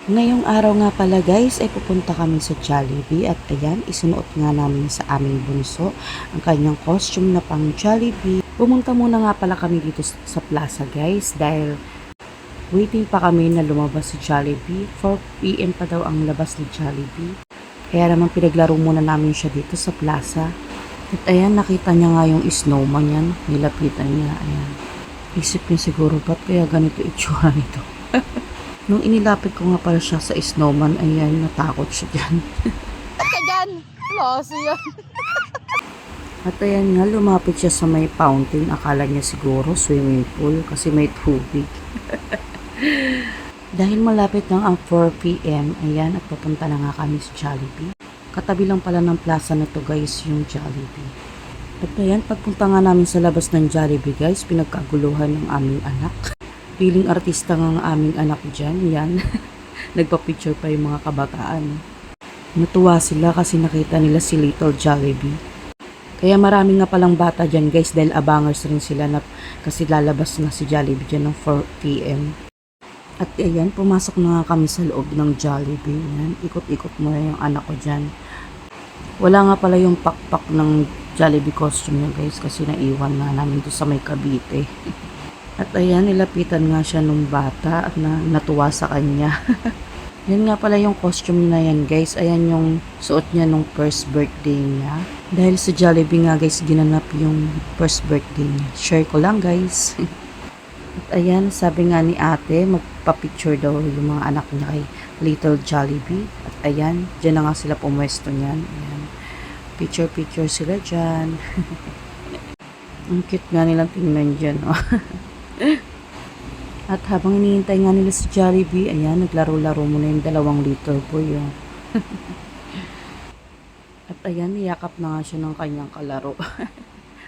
Ngayong araw nga pala guys ay pupunta kami sa Jollibee at ayan isunuot nga namin sa aming bunso ang kanyang costume na pang Jollibee. Pumunta muna nga pala kami dito sa plaza guys dahil waiting pa kami na lumabas si Jollibee. 4 PM pa daw ang labas ni Jollibee. Kaya naman pinaglaro muna namin siya dito sa plaza. At ayan nakita niya nga yung snowman yan. Nilapitan niya. Ayan. Isip niya siguro ba't kaya ganito itsura nito. Nung inilapit ko nga pala siya sa snowman, ayan, natakot siya dyan. Ba't ka dyan? Loso yan. At ayan nga, lumapit siya sa may fountain. Akala niya siguro swimming pool kasi may tubig. Dahil malapit ng ang 4 PM, ayan, at papunta na nga kami sa Jollibee. Katabi lang pala ng plaza na to guys, yung Jollibee. At ayan, pagpunta nga namin sa labas ng Jollibee guys, pinagkaguluhan ng aming anak. Piling artista nga ang aming anak dyan, yan. Nagpa-picture pa yung mga kabataan. Natuwa sila kasi nakita nila si Little Jollibee. Kaya marami nga palang bata dyan guys dahil abangers rin sila na kasi lalabas na si Jollibee dyan ng 4 PM. At ayan, pumasok na nga kami sa loob ng Jollibee. Yan, ikot-ikot mo na yung anak ko dyan. Wala nga pala yung pakpak ng Jollibee costume niya guys kasi naiwan na namin doon sa may Cavite. At ayan, nilapitan nga siya nung bata at natuwa sa kanya. Yan nga pala yung costume na yan guys. Ayan yung suot niya nung first birthday niya. Dahil sa Jollibee nga guys, ginanap yung first birthday niya. Share ko lang guys. At ayan, sabi nga ni ate, magpa-picture daw yung mga anak niya kay Little Jollibee. At ayan, dyan na nga sila pumwesto niyan. Ayan. Picture sila dyan. Ang cute nga nilang tingnan dyan. Oh. At habang hinihintay nga nila si Jollibee, ayan, naglaro-laro muna yung dalawang little boy. Oh. At ayan, niyakap na nga siya ng kanyang kalaro.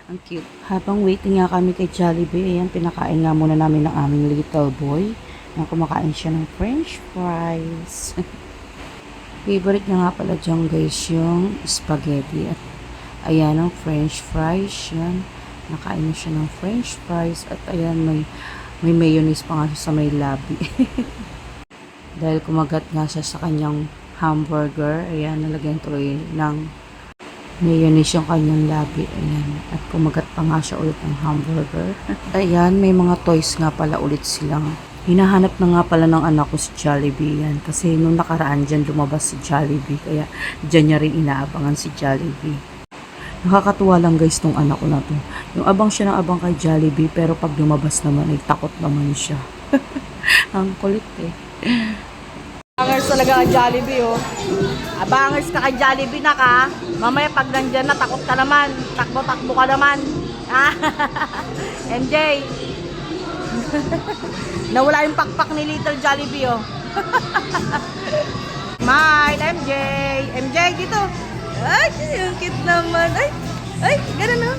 Ang cute. Habang waiting nga kami kay Jollibee, ayan, pinakain nga muna namin ng aming little boy. Na kumakain siya ng french fries. Favorite niya nga pala dyan guys yung spaghetti. At ayan ang french fries. Yan. Nakain niya siya ng french fries. At ayan may mayonnaise pa nga siya sa may labi. Dahil kumagat nga siya sa kanyang hamburger. Ayan, nalagyan tuloy ng mayonnaise yung kanyang labi. Ayan. At kumagat pa nga siya ulit ng hamburger. At ayan, may mga toys nga pala ulit silang. Hinahanap na nga pala ng anak ko si Jollibee yan. Kasi nung nakaraan dyan lumabas si Jollibee. Kaya dyan niya rin inaabangan si Jollibee. Nakakatuwa lang guys tong anak ko na to. Yung abang siya ng abang kay Jollibee. Pero pag lumabas naman ay takot naman siya. Ang kulit eh. Abangers talaga ang Jollibee oh. Abangers ka kay Jollibee na ka. Mamaya pag nandyan na takot ka naman. Takbo-takbo ka naman. MJ. Nawala yung pakpak ni Little Jollibee oh. Smile, MJ. MJ dito. Ay, yung cute naman. Ay, ganun oh.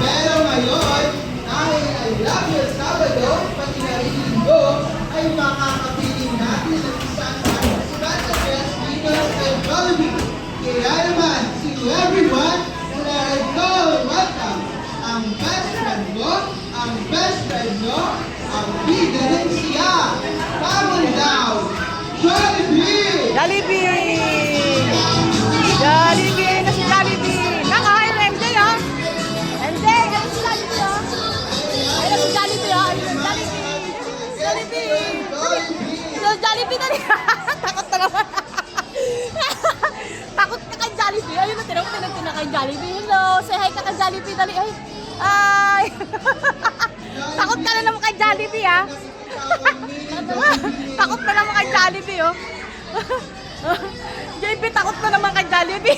Pero ngayon, dahil ay Labyo Sabado, pati na rin Linggo, ay makakapiling natin ang isang participant sa best winner kay Jollibee. Kaya naman, to everyone, let go welcome ang best friend mo, ang best friend mo, ang bida rin siya. Power down, Jollibee! Jollibee! Jollibee na si Jollibee! Nakahain na MJ ha? MJ, ano si Jollibee ha? Ayun na si Jollibee ha? Ayun na Jollibee! Jollibee! Jollibee na rin! Takot na naman! Takot ka kay Jollibee! Ayun na, tinawag na kay Jollibee. Hello! Say hi ka kay Jollibee dali! Ay! Takot ka na naman kay Jollibee ha? Takot na naman kay Jollibee oh! JP, takot na naman kay Jollibee.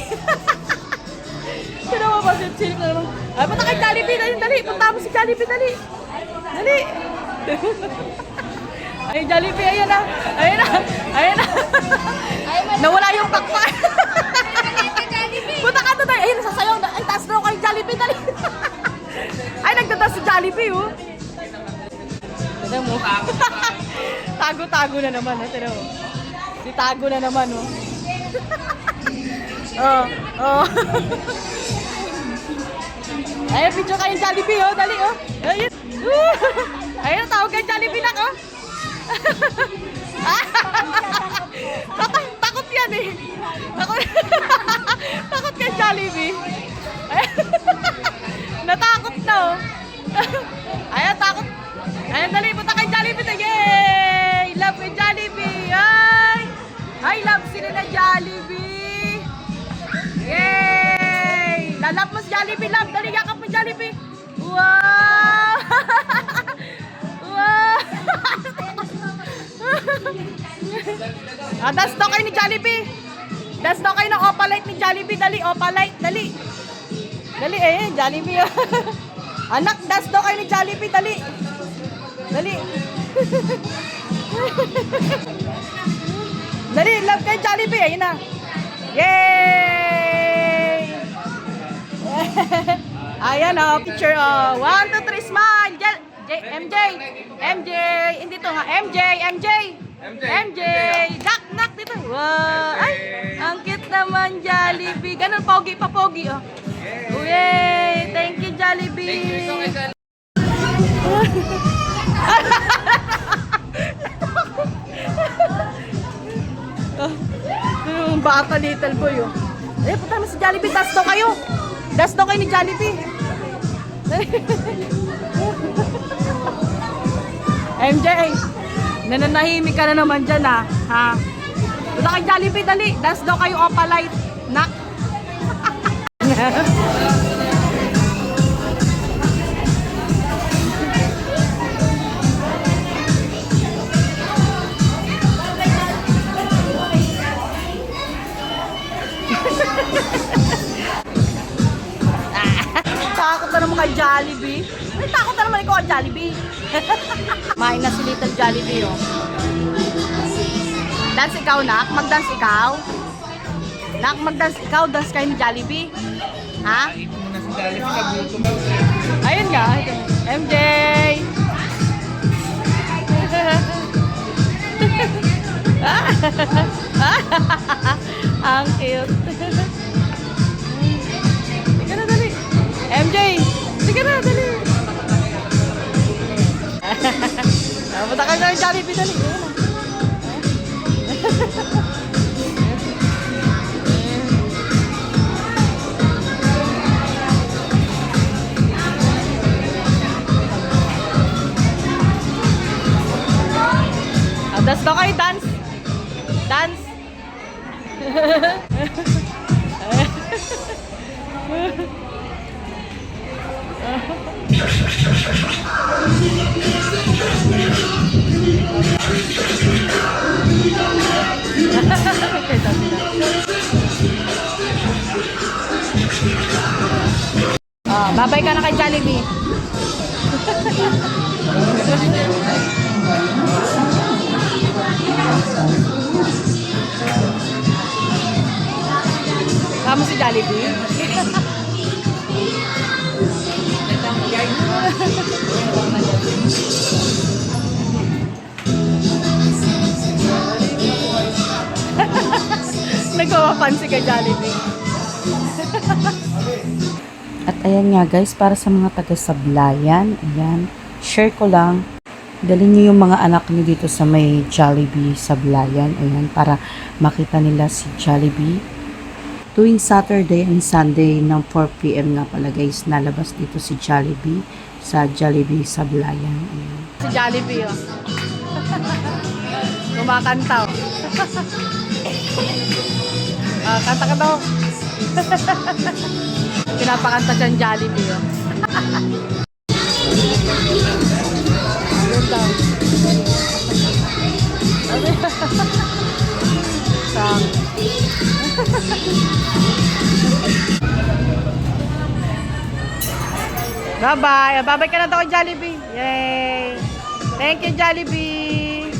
Sino mo ba? Silip na naman. Ay, punta kay Jollibee. Dali. Punta mo si Jollibee. Dali. Ay, Jollibee. Ayan na. Nawala yung pakpak. Punta ka doon. Ayun, nasasayaw. Ay, taas na ako kay Jollibee. Dali. Ay, nagtataas si Jollibee oh. Tignan mo. Tago-tago na naman. Tignan mo. Si tago na naman oh. Oh. Ay, picture kayo Jollibee oh, dali oh. Ayun. Lalap mo si Jollibee, love. Dali, yakap mo Jollibee. Wow! Wow! Dance daw kayo ni Jollibee. Dance daw kayo ng Opalite ni Jollibee. Dali, Opalite. Dali. Dali, Jollibee. Anak, dance daw kayo ni Jollibee. Dali. Dali. Dali, love kayo Jollibee. Ayun na. Yay! Ayan o, picture o. 1, 2, 3, smile. MJ. MJ. Hindi to nga. MJ. MJ. MJ. Nak dito. Wow. Ay, ang cute naman Jollibee. Ganun, pogi pa, pogi o. Yay! Thank you, Jollibee. Yung bata little boy oh. Punta na si Jollibee. Das daw kayo. Das daw kayo ni Jollibee. MJ, nananahimik ka na naman dyan ha. Punta kay Jollibee, dali. Das daw kayo Opalite. Nak. Takot na naman kay Jollibee. Ay, takot na naman ikaw kay Jollibee. Main na si Little Jollibee, oh. Dance ikaw, Nak? Mag-dance ikaw? Nak, mag-dance ikaw? Dance kayo ni Jollibee? Ha? Ayun nga. MJ! Ang cute. Sige na, dali. MJ! Sige na, dali. Punta ka na yung Jollibee, dali. Dance daw kayo, dance. Dance. Babay ka na kay Jollibee. Kamu si Jollibee? Nagpapansin kay Jollibee. At ayan nga guys, para sa mga taga-Sablayan, ayan, share ko lang. Dalhin niyo yung mga anak niyo dito sa may Jollibee Sablayan, ayan, para makita nila si Jollibee. Tuwing Saturday and Sunday ng 4 PM nga pala guys, nalabas dito si Jollibee sa Jollibee Sablayan. Ayan. Si Jollibee, oh. Kumakanta, oh. Kanta ka daw. Pinapakanta siyang Jollibee, oh. Ayun daw. Bye-bye. Bye-bye ka na daw kay Jollibee. Yay! Thank you, Jollibee.